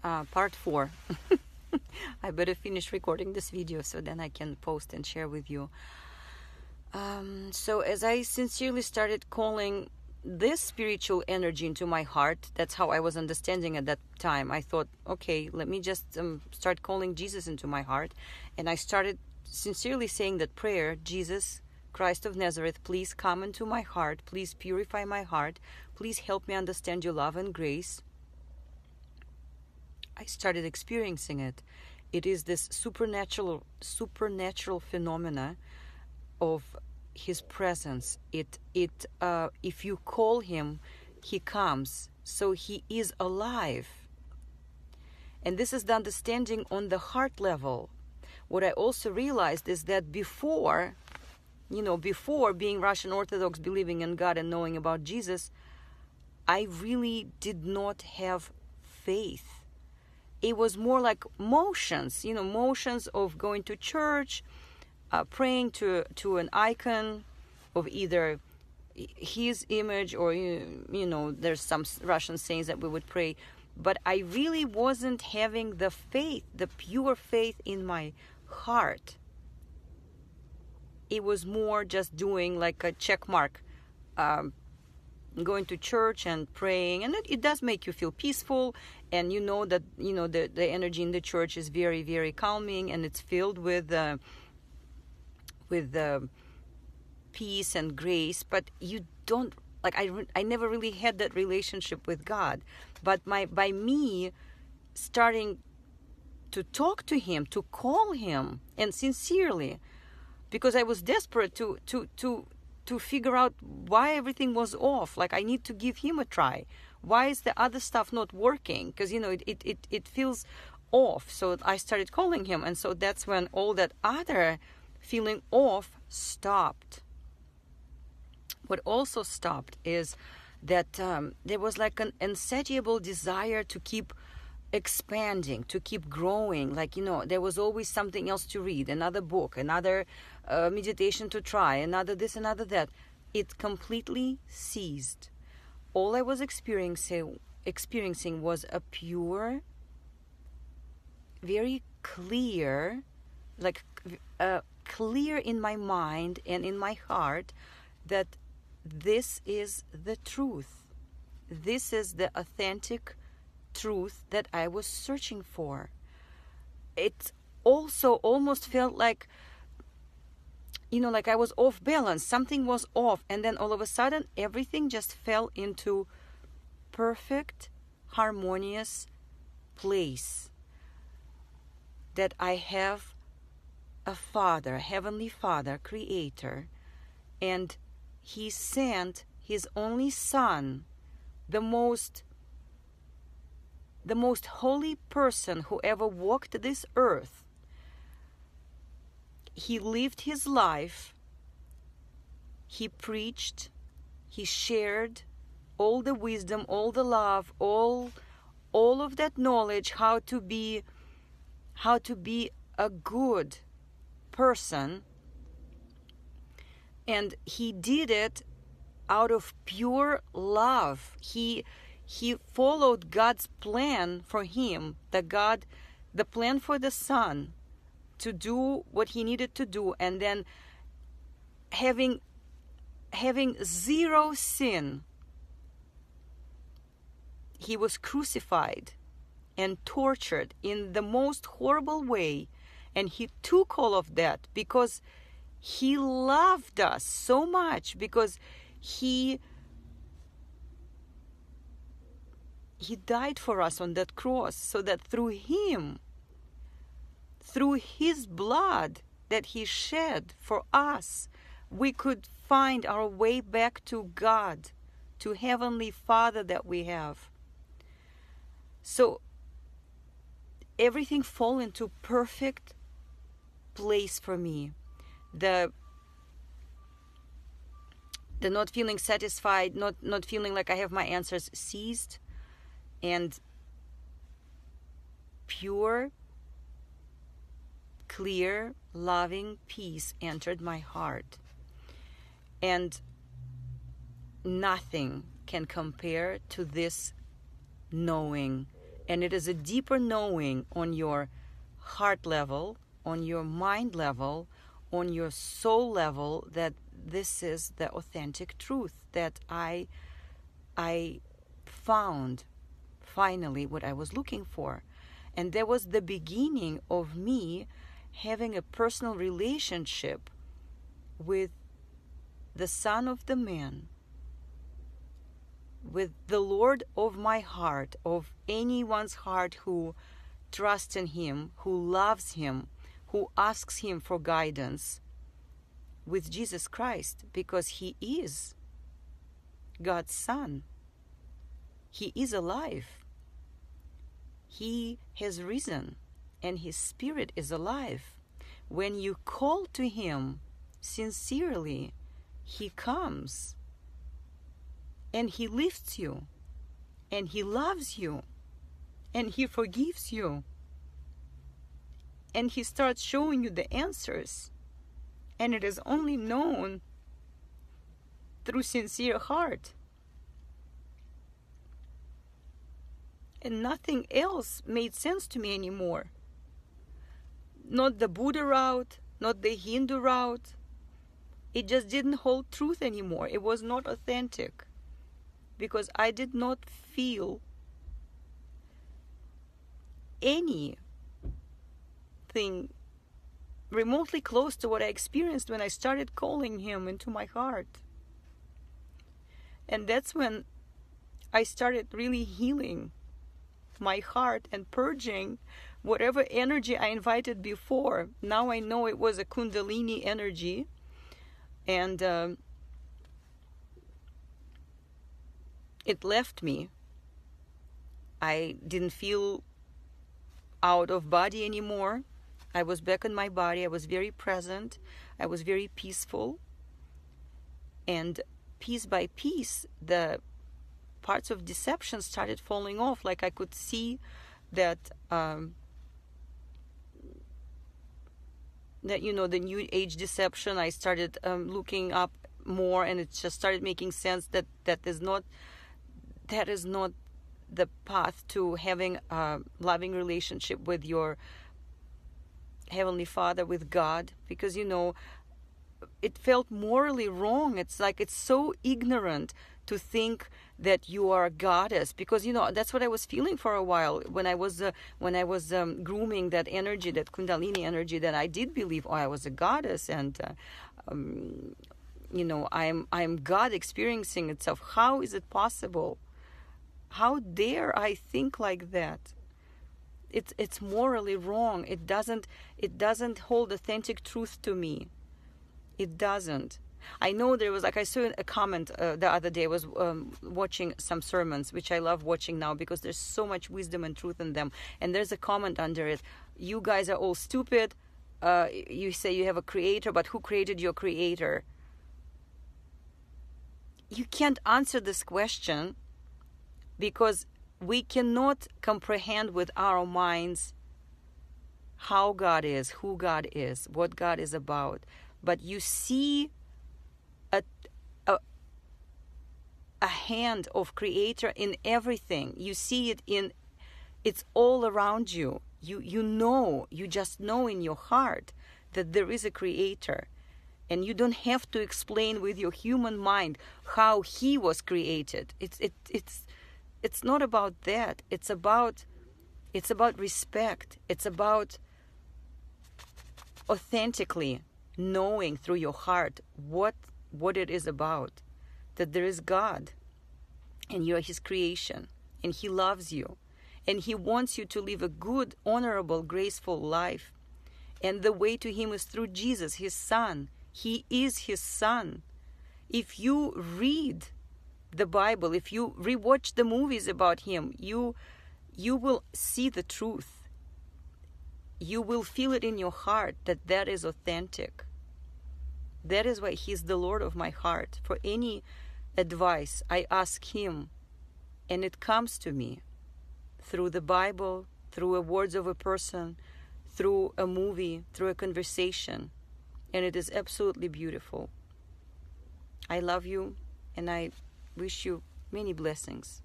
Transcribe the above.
part 4. I better finish recording this video so then I can post and share with you. So as I sincerely started calling this spiritual energy into my heart, that's how I was understanding at that time. I thought, okay, let me just start calling Jesus into my heart. And I started sincerely saying that prayer: Jesus Christ of Nazareth, please come into my heart. Please purify my heart. Please help me understand your love and grace. I started experiencing it. It is this supernatural phenomena of his presence. If you call him, he comes. So he is alive. And this is the understanding on the heart level. What I also realized is that before being Russian Orthodox, believing in God and knowing about Jesus, I really did not have faith. It was more like motions of going to church, praying to an icon of either his image or, there's some Russian sayings that we would pray. But I really wasn't having the faith, the pure faith in my heart. It was more just doing like a check mark, going to church and praying, and it does make you feel peaceful, and that the energy in the church is very, very calming, and it's filled with peace and grace. But you don't I never really had that relationship with God. But by me starting to talk to him, to call him, and sincerely, because I was desperate to figure out why everything was off. Like, I need to give him a try. Why is the other stuff not working? Because it feels off. So I started calling him, and so that's when all that other feeling off stopped. What also stopped is that there was like an insatiable desire to keep expanding, to keep growing. There was always something else to read, another book, another meditation to try, another this, another that. It completely ceased. All I was experiencing was a pure, very clear, clear in my mind and in my heart that this is the truth. This is the authentic truth that I was searching for. It also almost felt like I was off balance. Something was off, and then all of a sudden everything just fell into perfect, harmonious place. That I have a Father, Heavenly Father, Creator, and He sent His only Son, the most holy person who ever walked this earth. He lived His life. He preached. He shared all the wisdom, all the love, all of that knowledge, how to be a good person. And He did it out of pure love. He followed God's plan for him, the plan for the Son, to do what he needed to do, and then having zero sin, he was crucified and tortured in the most horrible way, and he took all of that because he loved us so much, because he died for us on that cross, so that through him, through his blood that he shed for us, we could find our way back to God, to Heavenly Father that we have. So everything fall into perfect place for me. The not feeling satisfied, not feeling like I have my answers ceased, and pure, clear, loving peace entered my heart. And nothing can compare to this knowing And it is a deeper knowing on your heart level, on your mind level, on your soul level, that this is the authentic truth, that I found finally what I was looking for. And that was the beginning of me having a personal relationship with the Son of the Man, with the Lord of my heart, of anyone's heart who trusts in Him, who loves Him, who asks Him for guidance, with Jesus Christ, because He is God's Son. He is alive. He has risen, and His Spirit is alive. When you call to Him sincerely, He comes, and He lifts you, and He loves you, and He forgives you, and He starts showing you the answers. And it is only known through sincere heart. And nothing else made sense to me anymore. Not the Buddha route, not the Hindu route. It just didn't hold truth anymore. It was not authentic. Because I did not feel anything remotely close to what I experienced when I started calling Him into my heart. And that's when I started really healing my heart and purging whatever energy I invited before. Now I know it was a Kundalini energy, and it left me. I didn't feel out of body anymore. I was back in my body. I was very present. I was very peaceful. And piece by piece, the parts of deception started falling off. Like I could see that, the New Age deception. I started looking up more, and it just started making sense that that is not the path to having a loving relationship with your Heavenly Father, with God, because it felt morally wrong. It's like it's so ignorant to think that you are a goddess, because that's what I was feeling for a while when I was grooming that energy, that Kundalini energy, that I did believe, I was a goddess, and I'm God experiencing itself. How is it possible? How dare I think like that? It's morally wrong. It doesn't hold authentic truth to me. It doesn't. I know there was, I saw a comment the other day. I was watching some sermons, which I love watching now because there's so much wisdom and truth in them. And there's a comment under it: you guys are all stupid. You say you have a creator, but who created your creator? You can't answer this question because we cannot comprehend with our minds how God is, who God is, what God is about. But you see a hand of Creator in everything. You see it it's all around you. You just know in your heart that there is a Creator. And you don't have to explain with your human mind how He was created. It's not about that. It's about respect. It's about authentically knowing through your heart what it is about. That there is God, and you are His creation, and He loves you, and He wants you to live a good, honorable, graceful life. And the way to Him is through Jesus, His Son. He is His Son. If you read the Bible, if you rewatch the movies about Him, you will see the truth. You will feel it in your heart that is authentic. That is why He's the Lord of my heart. For any advice, I ask Him, and it comes to me through the Bible, through the words of a person, through a movie, through a conversation, and it is absolutely beautiful. I love you, and I wish you many blessings.